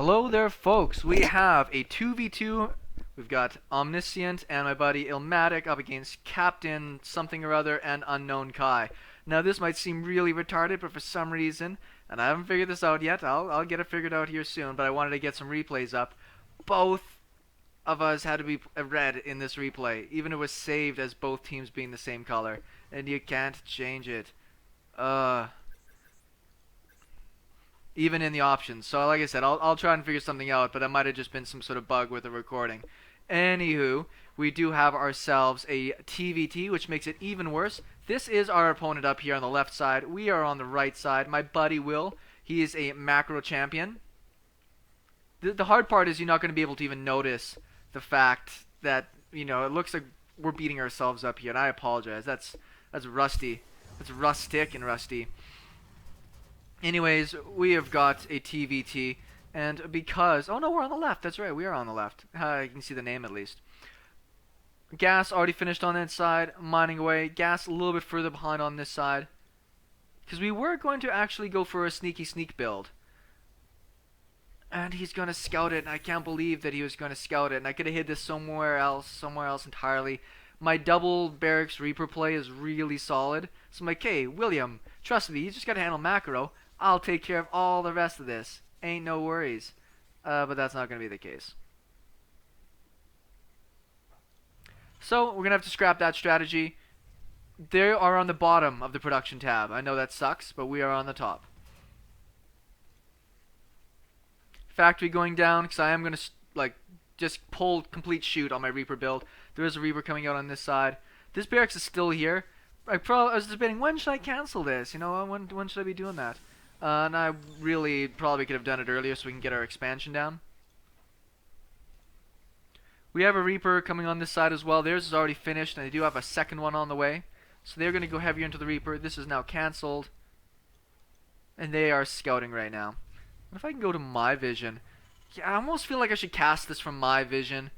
Hello there, folks. We have a 2v2. We've got Omniscient and my buddy Ilmatic up against Captain something or other and Unknown Kai. Now, this might seem really retarded, but for some reason, and I haven't figured this out yet, I'll get it figured out here soon, but I wanted to get some replays up. Both of us had to be red in this replay, even if it was saved as both teams being the same color, and you can't change it. Even in the options. So like I said, I'll try and figure something out, but that might have just been some sort of bug with the recording. Anywho, we do have ourselves a TVT, which makes it even worse. This is our opponent up here on the left side. We are on the right side. My buddy Will, he is a macro champion. The hard part is you're not going to be able to even notice the fact that, you know, it looks like we're beating ourselves up here, and I apologize. That's rusty. That's rustic and rusty. Anyways, we have got a TVT, and because... Oh no, we're on the left. That's right, we are on the left. You can see the name at least. Gas already finished on that side, mining away. Gas a little bit further behind on this side. Because we were going to actually go for a sneak build. And he's going to scout it, and I can't believe that he was going to scout it. And I could have hid this somewhere else entirely. My double barracks Reaper play is really solid. So I'm like, hey, William, trust me, you just got to handle macro. I'll take care of all the rest of this. Ain't no worries. But that's not going to be the case. So we're going to have to scrap that strategy. They are on the bottom of the production tab. I know that sucks, but we are on the top. Factory going down, because I am going to just pull complete shoot on my Reaper build. There is a Reaper coming out on this side. This barracks is still here. I was debating, when should I cancel this? You know, when should I be doing that? And I really probably could have done it earlier so we can get our expansion down. We have a Reaper coming on this side as well. Theirs is already finished, and they do have a second one on the way. So they're going to go heavier into the Reaper. This is now cancelled. And they are scouting right now. What if I can go to my vision? Yeah, I almost feel like I should cast this from my vision.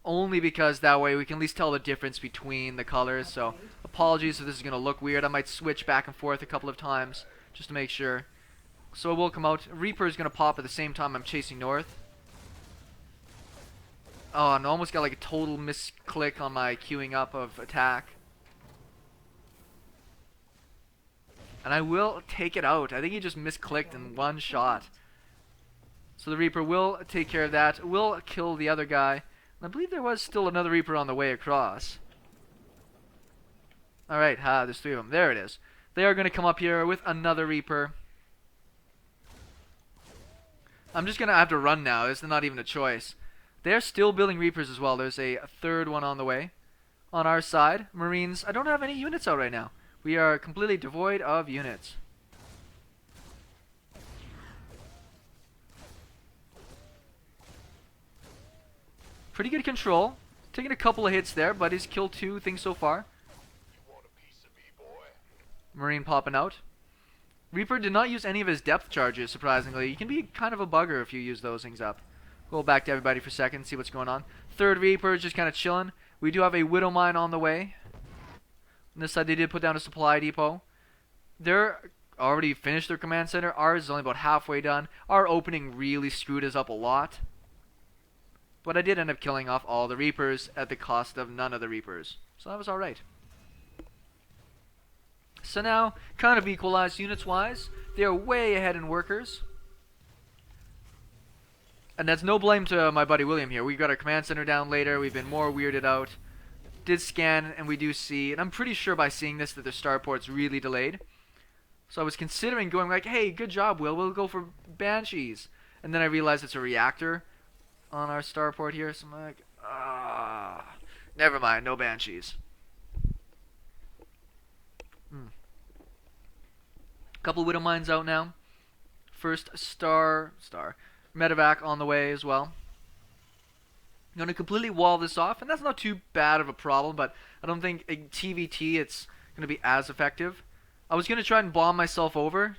Only because that way we can at least tell the difference between the colors. So apologies if this is going to look weird. I might switch back and forth a couple of times just to make sure. So it will come out. Reaper is going to pop at the same time I'm chasing north. Oh, and I almost got like a total misclick on my queuing up of attack. And I will take it out. I think he just misclicked in one shot. So the Reaper will take care of that. Will kill the other guy. I believe there was still another Reaper on the way across. Alright, there's three of them. There it is. They are going to come up here with another Reaper. I'm just going to have to run now. This is not even a choice. They're still building Reapers as well. There's a third one on the way. On our side, Marines, I don't have any units out right now. We are completely devoid of units. Pretty good control. Taking a couple of hits there, but he's killed two things so far. Marine popping out. Reaper did not use any of his depth charges, surprisingly. You can be kind of a bugger if you use those things up. Go back to everybody for a second, see what's going on. Third Reaper is just kind of chilling. We do have a Widow Mine on the way. On this side, they did put down a supply depot. They're already finished their command center. Ours is only about halfway done. Our opening really screwed us up a lot. But I did end up killing off all the Reapers at the cost of none of the Reapers. So that was alright. So now, kind of equalized units-wise. They are way ahead in workers. And that's no blame to my buddy William here. We got our command center down later. We've been more weirded out. Did scan, and we do see, and I'm pretty sure by seeing this that the starport's really delayed. So I was considering going like, hey, good job, Will. We'll go for Banshees. And then I realized it's a reactor on our starport here. So I'm like, never mind. No Banshees. Couple Widow Mines out now. First Medevac on the way as well. I'm going to completely wall this off, and that's not too bad of a problem, but I don't think a TVT it's going to be as effective. I was going to try and bomb myself over.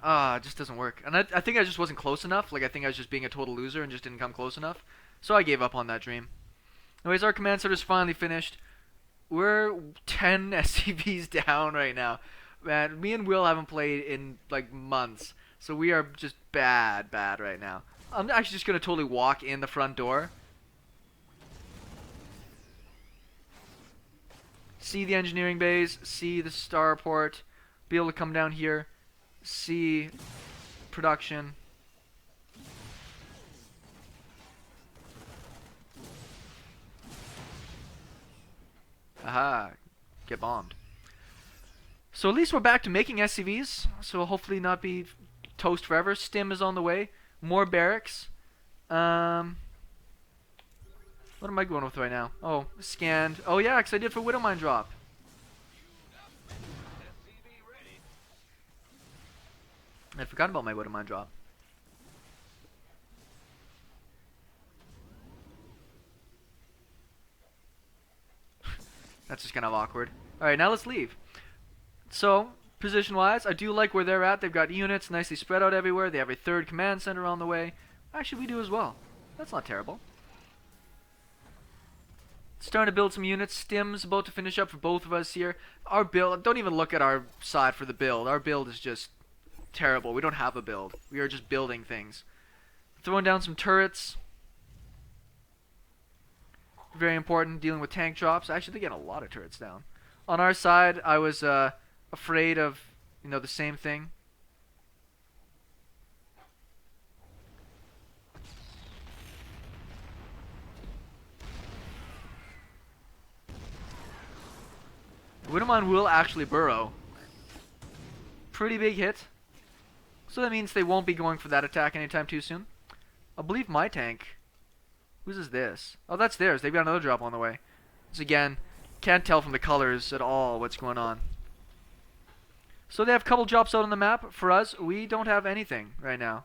It just doesn't work. And I think I just wasn't close enough. Like, I think I was just being a total loser and just didn't come close enough. So I gave up on that dream. Anyways, our command center is finally finished. We're 10 SCVs down right now. Man, me and Will haven't played in like months, so we are just bad right now. I'm actually just gonna totally walk in the front door. See the engineering bays, see the starport, be able to come down here, see production. Aha, get bombed. So at least we're back to making SCVs, so we'll hopefully not be toast forever. Stim is on the way. More barracks. What am I going with right now? Oh, scanned. Oh yeah, because I did for Widowmine drop. I forgot about my Widowmine drop. That's just kind of awkward. Alright, now let's leave. So, position-wise, I do like where they're at. They've got units nicely spread out everywhere. They have a third command center on the way. Actually, we do as well. That's not terrible. Starting to build some units. Stim's about to finish up for both of us here. Our build, don't even look at our side for the build. Our build is just terrible. We don't have a build. We are just building things. Throwing down some turrets. Very important, dealing with tank drops. Actually, they get a lot of turrets down. On our side, I was afraid of, you know, the same thing. Widowmine will actually burrow. Pretty big hit. So that means they won't be going for that attack anytime too soon. I believe my tank. Whose is this? Oh, that's theirs. They've got another drop on the way. So again, can't tell from the colors at all what's going on. So they have a couple drops out on the map. For us, we don't have anything right now.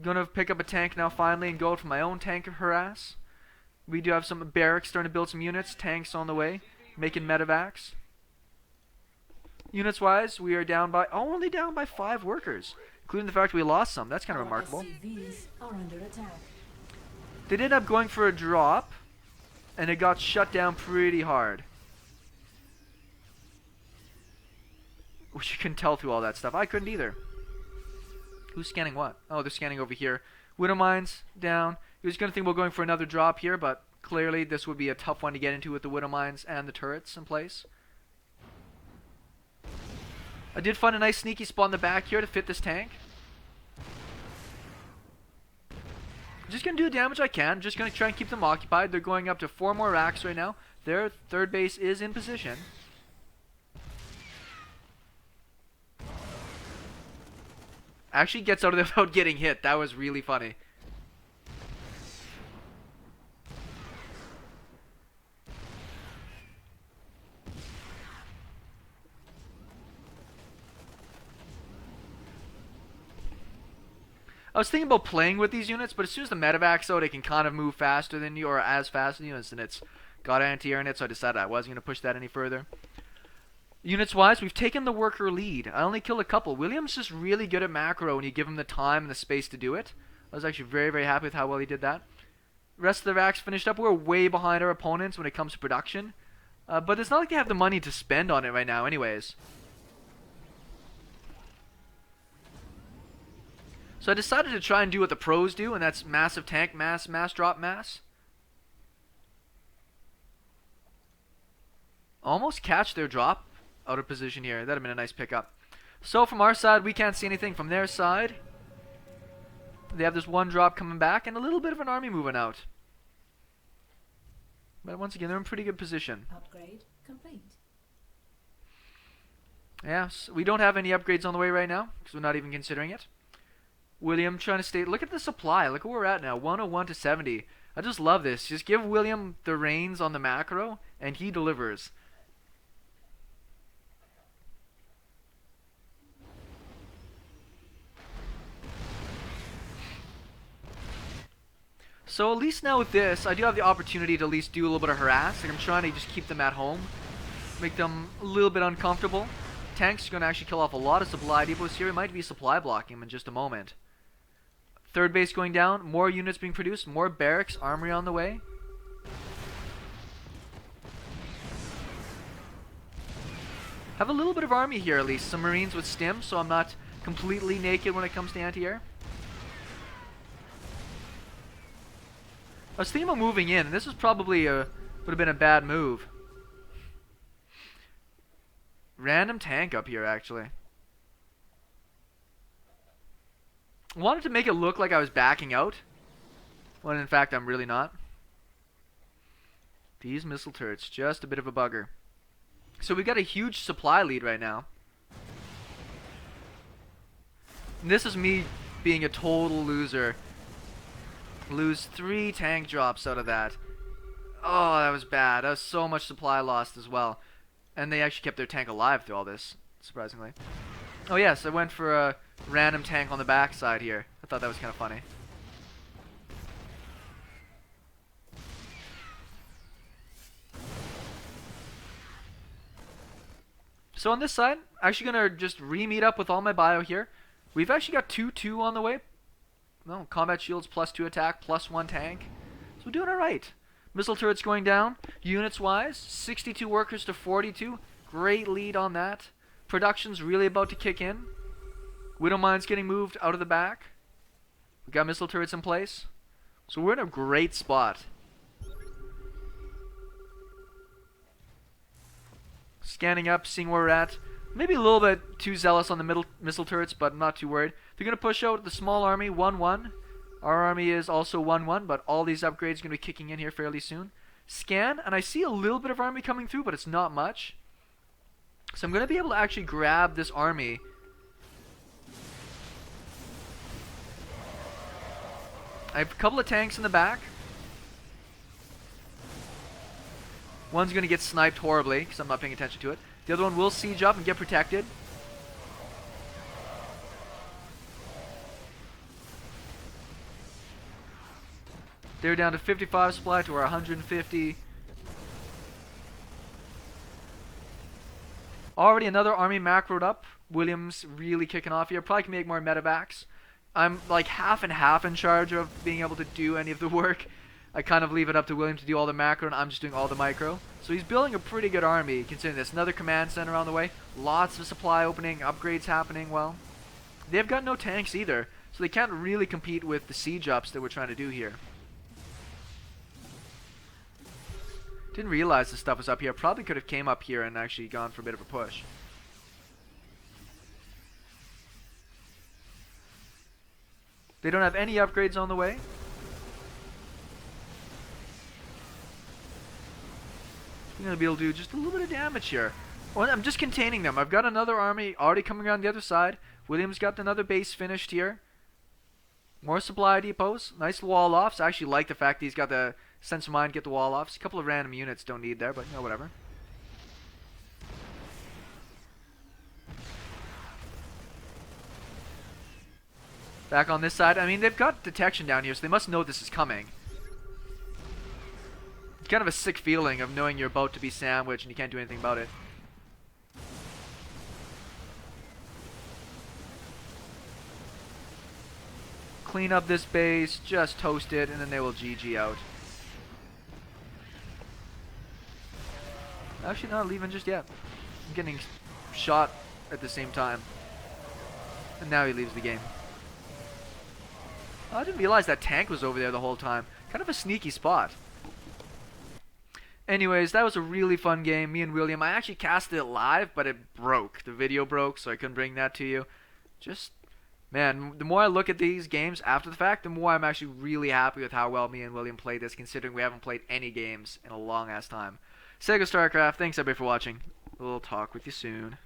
Gonna pick up a tank now finally and go out for my own tank harass. We do have some barracks starting to build some units. Tanks on the way. Making medevacs. Units wise, we are down by only down by 5 workers, including the fact we lost some. That's kind of remarkable. They did end up going for a drop, and it got shut down pretty hard. Which you can tell through all that stuff. I couldn't either. Who's scanning what? Oh, they're scanning over here. Widowmine's down. He was going to think about going for another drop here, but clearly this would be a tough one to get into with the Widowmines and the turrets in place. I did find a nice sneaky spot in the back here to fit this tank. Just going to do the damage I can. Just going to try and keep them occupied. They're going up to 4 more racks right now. Their third base is in position. Actually gets out of there without getting hit. That was really funny. I was thinking about playing with these units, but as soon as the medevac's out, it can kind of move faster than you, or as fast as units, and it's got anti-air in it, so I decided I wasn't going to push that any further. Units-wise, we've taken the worker lead. I only killed a couple. William's just really good at macro when you give him the time and the space to do it. I was actually very, very happy with how well he did that. The rest of the racks finished up. We're way behind our opponents when it comes to production. But it's not like they have the money to spend on it right now anyways. So I decided to try and do what the pros do, and that's massive tank mass, mass drop mass. Almost catch their drop out of position here. That'd have been a nice pickup. So from our side, we can't see anything. From their side, they have this one drop coming back and a little bit of an army moving out. But once again, they're in pretty good position. Upgrade complete. Yeah, so we don't have any upgrades on the way right now because we're not even considering it. William trying to stay. Look at the supply. Look where we're at now. 101 to 70. I just love this. Just give William the reins on the macro, and he delivers. So at least now with this, I do have the opportunity to at least do a little bit of harass. Like I'm trying to just keep them at home, make them a little bit uncomfortable. Tanks are going to actually kill off a lot of supply depots here. We might be supply blocking them in just a moment. Third base going down, more units being produced, more barracks, armory on the way. Have a little bit of army here at least. Some Marines with stim, so I'm not completely naked when it comes to anti-air. I was thinking about moving in, and this was probably would have been a bad move. Random tank up here, actually. I wanted to make it look like I was backing out, when in fact I'm really not. These missile turrets, just a bit of a bugger. So we got a huge supply lead right now. And this is me being a total loser. Lose 3 tank drops out of that. Oh, that was bad. That was so much supply lost as well. And they actually kept their tank alive through all this, surprisingly. Oh yes, I went for a random tank on the backside here. I thought that was kind of funny. So on this side, I'm actually going to just re-meet up with all my bio here. We've actually got 2-2 on the way. No, combat shields +2 attack, +1 tank. So we're doing alright. Missile turrets going down. Units wise, 62 workers to 42. Great lead on that. Production's really about to kick in. Widow mines getting moved out of the back. We got missile turrets in place. So we're in a great spot. Scanning up, seeing where we're at. Maybe a little bit too zealous on the middle missile turrets, but I'm not too worried. They're going to push out the small army 1-1. Our army is also 1-1, but all these upgrades are going to be kicking in here fairly soon. Scan, and I see a little bit of army coming through, but it's not much. So I'm going to be able to actually grab this army. I have a couple of tanks in the back. One's going to get sniped horribly because I'm not paying attention to it. The other one will siege up and get protected. They're down to 55 supply to our 150. Already another army macroed up. Williams really kicking off here. Probably can make more medevacs. I'm like half and half in charge of being able to do any of the work. I kind of leave it up to William to do all the macro, and I'm just doing all the micro. So he's building a pretty good army, considering this. Another command center on the way. Lots of supply opening, upgrades happening. Well, they've got no tanks either, so they can't really compete with the siege ups that we're trying to do here. Didn't realize this stuff was up here. Probably could have came up here and actually gone for a bit of a push. They don't have any upgrades on the way. I'm going to be able to do just a little bit of damage here. Well, I'm just containing them. I've got another army already coming around the other side. William's got another base finished here. More supply depots. Nice wall offs. I actually like the fact that he's got the sense of mind, get the wall offs. A couple of random units don't need there, but you know, whatever. Back on this side. I mean, they've got detection down here, so they must know this is coming. It's kind of a sick feeling of knowing you're about to be sandwiched and you can't do anything about it. Clean up this base, just toast it, and then they will GG out. Actually not leaving just yet. I'm getting shot at the same time. And now he leaves the game. Oh, I didn't realize that tank was over there the whole time. Kind of a sneaky spot. Anyways, that was a really fun game. Me and William, I actually casted it live, but it broke. The video broke, so I couldn't bring that to you. Just, man, the more I look at these games after the fact, the more I'm actually really happy with how well me and William played this, considering we haven't played any games in a long-ass time. SeKo Starcraft, thanks everybody for watching. We'll talk with you soon.